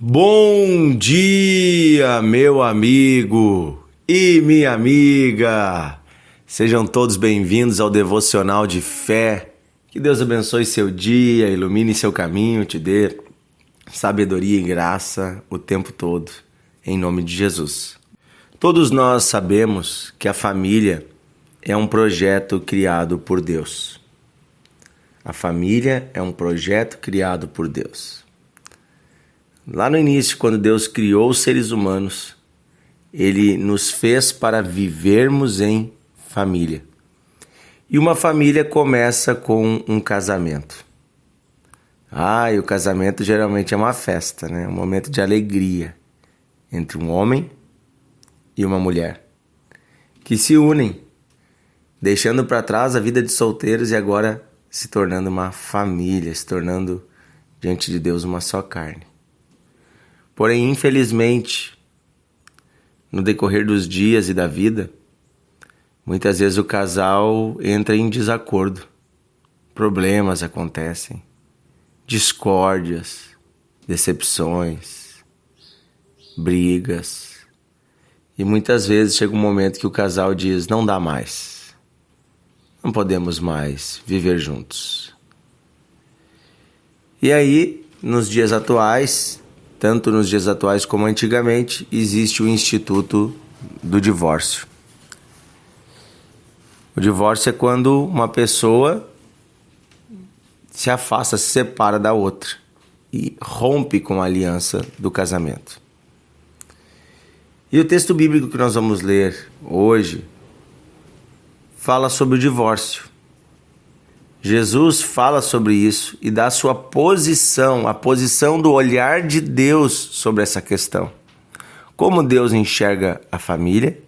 Bom dia, meu amigo e minha amiga. Sejam todos bem-vindos ao Devocional de Fé. Que Deus abençoe seu dia, ilumine seu caminho, te dê sabedoria e graça o tempo todo, em nome de Jesus. Todos nós sabemos que a família é um projeto criado por Deus. A família é um projeto criado por Deus. Lá no início, quando Deus criou os seres humanos, Ele nos fez para vivermos em família. E uma família começa com um casamento. E o casamento geralmente é uma festa, né? Um momento de alegria entre um homem e uma mulher que se unem, deixando para trás a vida de solteiros e agora se tornando uma família, se tornando diante de Deus uma só carne. Porém, infelizmente, no decorrer dos dias e da vida, muitas vezes o casal entra em desacordo. Problemas acontecem, discórdias, decepções, brigas. E muitas vezes chega um momento que o casal diz: não dá mais, não podemos mais viver juntos. E aí, nos dias atuais, tanto nos dias atuais como antigamente, existe o instituto do divórcio. O divórcio é quando uma pessoa se afasta, se separa da outra e rompe com a aliança do casamento. E o texto bíblico que nós vamos ler hoje fala sobre o divórcio. Jesus fala sobre isso e dá a sua posição, a posição do olhar de Deus sobre essa questão. Como Deus enxerga a família,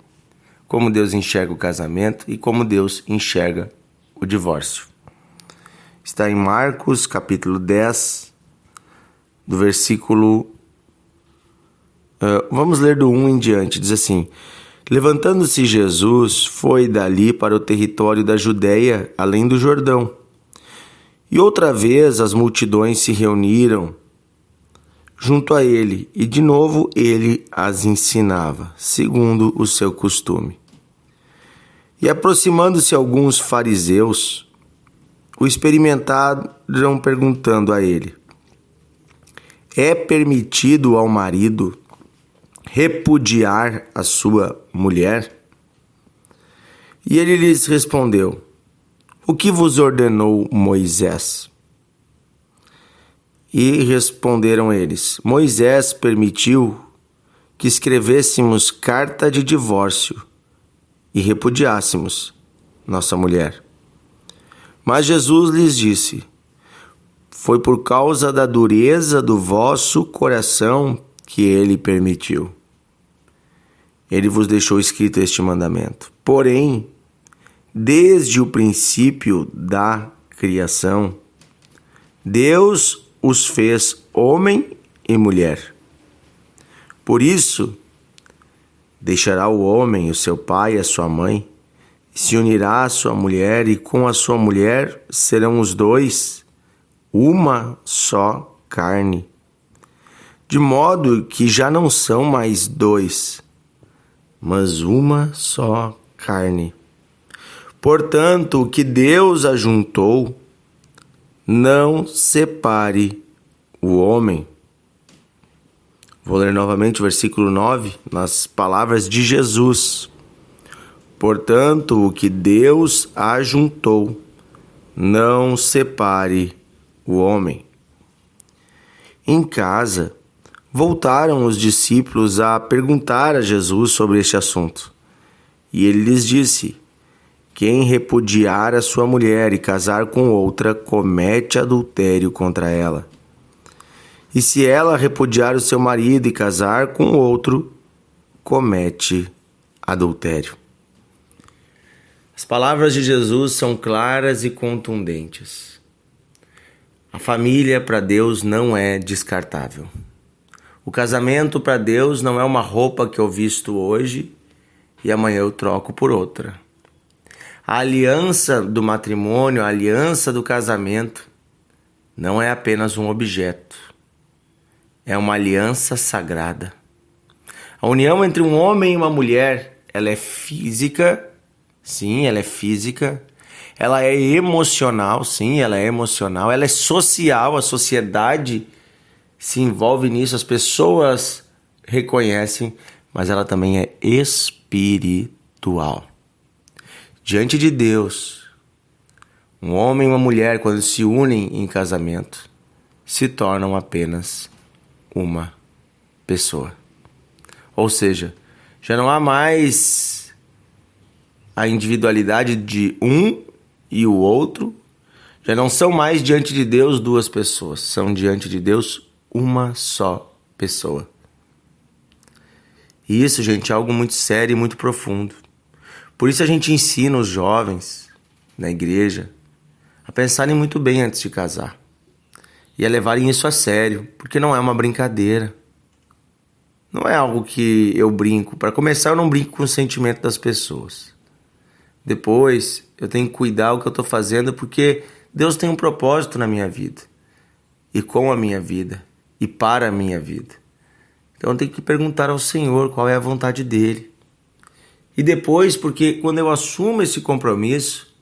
como Deus enxerga o casamento e como Deus enxerga o divórcio. Está em Marcos, capítulo 10, do versículo... vamos ler do 1 em diante, diz assim: Levantando-se Jesus, foi dali para o território da Judéia, além do Jordão. E outra vez as multidões se reuniram junto a ele, e de novo ele as ensinava, segundo o seu costume. E aproximando-se alguns fariseus, o experimentaram perguntando a ele: É permitido ao marido repudiar a sua mulher? E ele lhes respondeu: O que vos ordenou Moisés? E responderam eles: Moisés permitiu que escrevêssemos carta de divórcio e repudiássemos nossa mulher. Mas Jesus lhes disse: Foi por causa da dureza do vosso coração que ele permitiu. Ele vos deixou escrito este mandamento. Porém, desde o princípio da criação, Deus os fez homem e mulher. Por isso, deixará o homem o seu pai e a sua mãe, e se unirá à sua mulher, e com a sua mulher serão os dois uma só carne. De modo que já não são mais dois, mas uma só carne. Portanto, o que Deus ajuntou, não separe o homem. Vou ler novamente o versículo 9, nas palavras de Jesus. Portanto, o que Deus ajuntou, não separe o homem. Em casa, voltaram os discípulos a perguntar a Jesus sobre este assunto. E ele lhes disse: Quem repudiar a sua mulher e casar com outra, comete adultério contra ela. E se ela repudiar o seu marido e casar com outro, comete adultério. As palavras de Jesus são claras e contundentes. A família para Deus não é descartável. O casamento para Deus não é uma roupa que eu visto hoje e amanhã eu troco por outra. A aliança do matrimônio, a aliança do casamento, não é apenas um objeto. é uma aliança sagrada. A união entre um homem e uma mulher, ela é física, sim, ela é física. Ela é emocional, sim, ela é emocional. Ela é social, a sociedade se envolve nisso, as pessoas reconhecem, mas ela também é espiritual. Diante de Deus, um homem e uma mulher, quando se unem em casamento, se tornam apenas uma pessoa. Ou seja, já não há mais a individualidade de um e o outro, já não são mais diante de Deus duas pessoas, são diante de Deus uma só pessoa. E isso, gente, é algo muito sério e muito profundo. Por isso a gente ensina os jovens na igreja a pensarem muito bem antes de casar e a levarem isso a sério, porque não é uma brincadeira. Não é algo que eu brinco. Para começar, eu não brinco com o sentimento das pessoas. Depois, eu tenho que cuidar do que eu estou fazendo, porque Deus tem um propósito na minha vida, e com a minha vida, e para a minha vida. Então eu tenho que perguntar ao Senhor qual é a vontade dEle. E depois, porque quando eu assumo esse compromisso,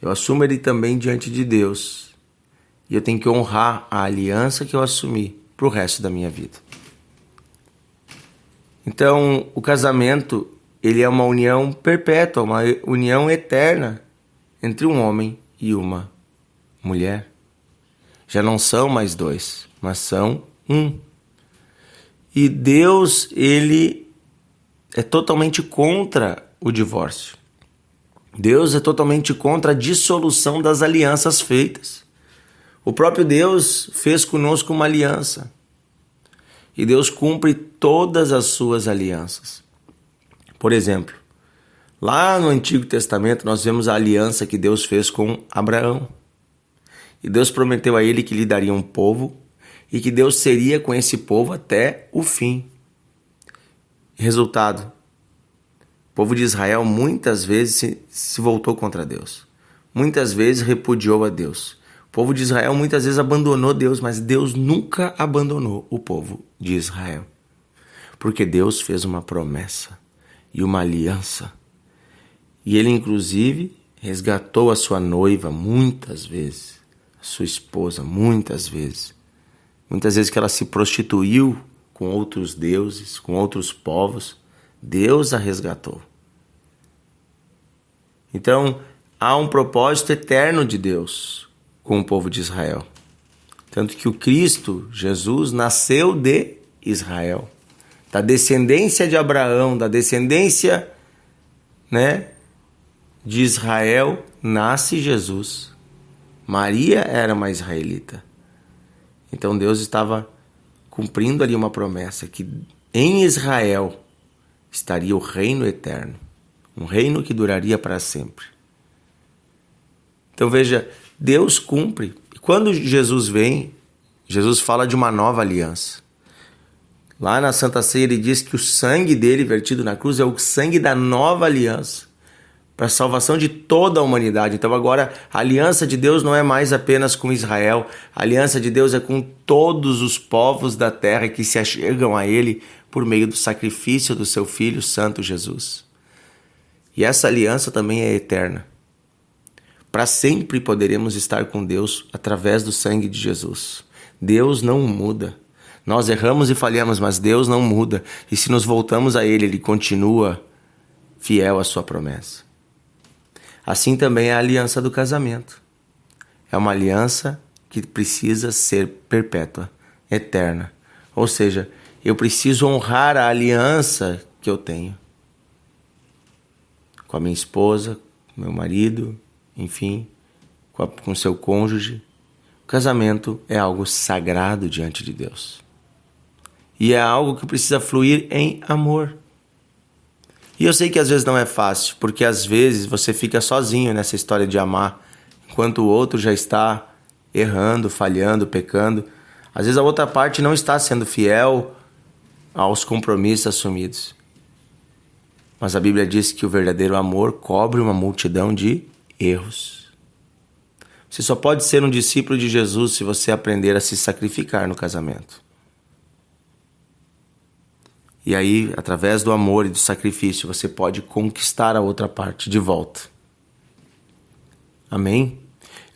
eu assumo ele também diante de Deus. E eu tenho que honrar a aliança que eu assumi para o resto da minha vida. Então, o casamento, ele é uma união perpétua, uma união eterna entre um homem e uma mulher. Já não são mais dois, mas são um. E Deus, ele é totalmente contra o divórcio. Deus é totalmente contra a dissolução das alianças feitas. O próprio Deus fez conosco uma aliança. E Deus cumpre todas as suas alianças. Por exemplo, lá no Antigo Testamento nós vemos a aliança que Deus fez com Abraão. E Deus prometeu a ele que lhe daria um povo e que Deus seria com esse povo até o fim. Resultado, o povo de Israel muitas vezes se voltou contra Deus. Muitas vezes repudiou a Deus. O povo de Israel muitas vezes abandonou Deus, mas Deus nunca abandonou o povo de Israel. Porque Deus fez uma promessa e uma aliança. E ele, inclusive, resgatou a sua noiva muitas vezes, a sua esposa muitas vezes. Muitas vezes que ela se prostituiu com outros deuses, com outros povos, Deus a resgatou. Então, há um propósito eterno de Deus com o povo de Israel. Tanto que o Cristo, Jesus, nasceu de Israel. Da descendência de Abraão, da descendência, de Israel, nasce Jesus. Maria era uma israelita. Então Deus estava cumprindo ali uma promessa que em Israel estaria o reino eterno. Um reino que duraria para sempre. Então veja, Deus cumpre. E quando Jesus vem, Jesus fala de uma nova aliança. Lá na Santa Ceia ele diz que o sangue dele vertido na cruz é o sangue da nova aliança, para a salvação de toda a humanidade. Então agora a aliança de Deus não é mais apenas com Israel, a aliança de Deus é com todos os povos da terra que se achegam a ele por meio do sacrifício do seu Filho Santo Jesus. E essa aliança também é eterna. Para sempre poderemos estar com Deus através do sangue de Jesus. Deus não muda. Nós erramos e falhamos, mas Deus não muda. E se nos voltamos a Ele, Ele continua fiel à sua promessa. Assim também é a aliança do casamento. É uma aliança que precisa ser perpétua, eterna. Ou seja, eu preciso honrar a aliança que eu tenho com a minha esposa, com meu marido, enfim, com seu cônjuge. O casamento é algo sagrado diante de Deus. E é algo que precisa fluir em amor. E eu sei que às vezes não é fácil, porque às vezes você fica sozinho nessa história de amar, enquanto o outro já está errando, falhando, pecando. Às vezes a outra parte não está sendo fiel aos compromissos assumidos. Mas a Bíblia diz que o verdadeiro amor cobre uma multidão de erros. Você só pode ser um discípulo de Jesus se você aprender a se sacrificar no casamento. E aí, através do amor e do sacrifício, você pode conquistar a outra parte de volta. Amém?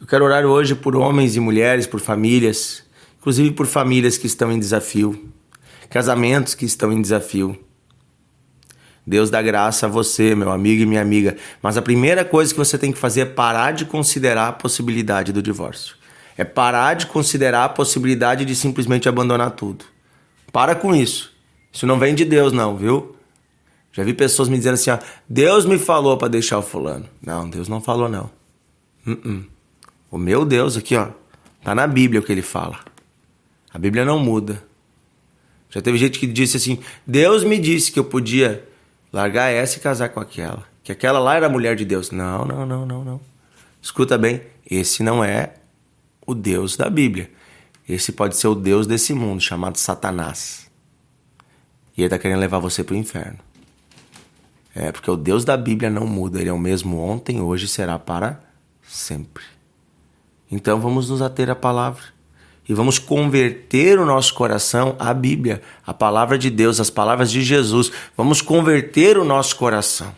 Eu quero orar hoje por homens e mulheres, por famílias, inclusive por famílias que estão em desafio, casamentos que estão em desafio. Deus dá graça a você, meu amigo e minha amiga. Mas a primeira coisa que você tem que fazer é parar de considerar a possibilidade do divórcio. É parar de considerar a possibilidade de simplesmente abandonar tudo. Para com isso. Isso não vem de Deus não, viu? Já vi pessoas me dizendo assim, ó, Deus me falou para deixar o fulano. Não, Deus não falou não. O meu Deus aqui, ó, tá na Bíblia o que ele fala. A Bíblia não muda. Já teve gente que disse assim, Deus me disse que eu podia largar essa e casar com aquela. Que aquela lá era a mulher de Deus. Não. Escuta bem, esse não é o Deus da Bíblia. Esse pode ser o Deus desse mundo, chamado Satanás. E ele está querendo levar você para o inferno. Porque o Deus da Bíblia não muda. Ele é o mesmo ontem, hoje e será para sempre. Então vamos nos ater à palavra. E vamos converter o nosso coração à Bíblia, a palavra de Deus, as palavras de Jesus. Vamos converter o nosso coração.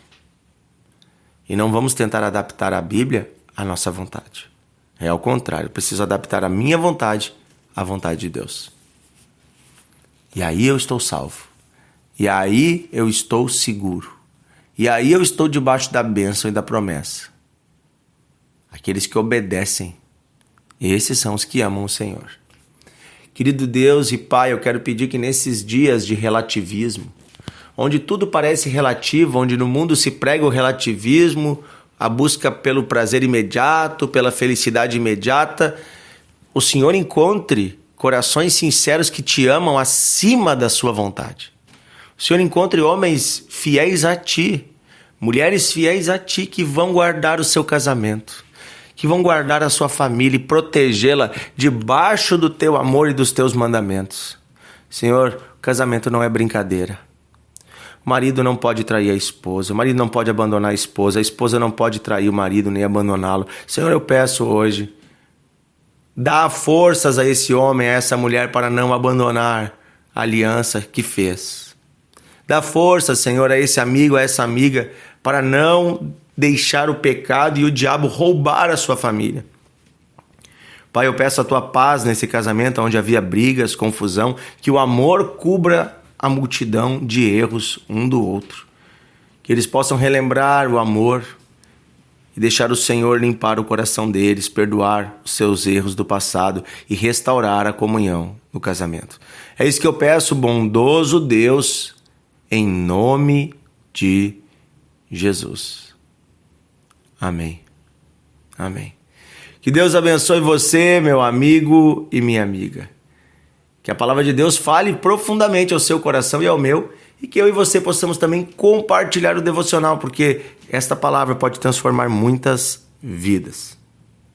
E não vamos tentar adaptar a Bíblia à nossa vontade. É ao contrário, eu preciso adaptar a minha vontade à vontade de Deus. E aí eu estou salvo. E aí eu estou seguro. E aí eu estou debaixo da bênção e da promessa. Aqueles que obedecem, esses são os que amam o Senhor. Querido Deus e Pai, eu quero pedir que nesses dias de relativismo, onde tudo parece relativo, onde no mundo se prega o relativismo, a busca pelo prazer imediato, pela felicidade imediata, o Senhor encontre corações sinceros que te amam acima da sua vontade. O Senhor encontre homens fiéis a Ti, mulheres fiéis a Ti, que vão guardar o seu casamento, que vão guardar a sua família e protegê-la debaixo do Teu amor e dos Teus mandamentos. Senhor, o casamento não é brincadeira. O marido não pode trair a esposa, o marido não pode abandonar a esposa não pode trair o marido nem abandoná-lo. Senhor, eu peço hoje, dá forças a esse homem, a essa mulher para não abandonar a aliança que fez. Dá força, Senhor, a esse amigo, a essa amiga, para não deixar o pecado e o diabo roubar a sua família. Pai, eu peço a Tua paz nesse casamento onde havia brigas, confusão, que o amor cubra a multidão de erros um do outro. Que eles possam relembrar o amor e deixar o Senhor limpar o coração deles, perdoar os seus erros do passado e restaurar a comunhão no casamento. É isso que eu peço, bondoso Deus, em nome de Jesus. Amém. Amém. Que Deus abençoe você, meu amigo e minha amiga. Que a palavra de Deus fale profundamente ao seu coração e ao meu, e que eu e você possamos também compartilhar o devocional, porque esta palavra pode transformar muitas vidas.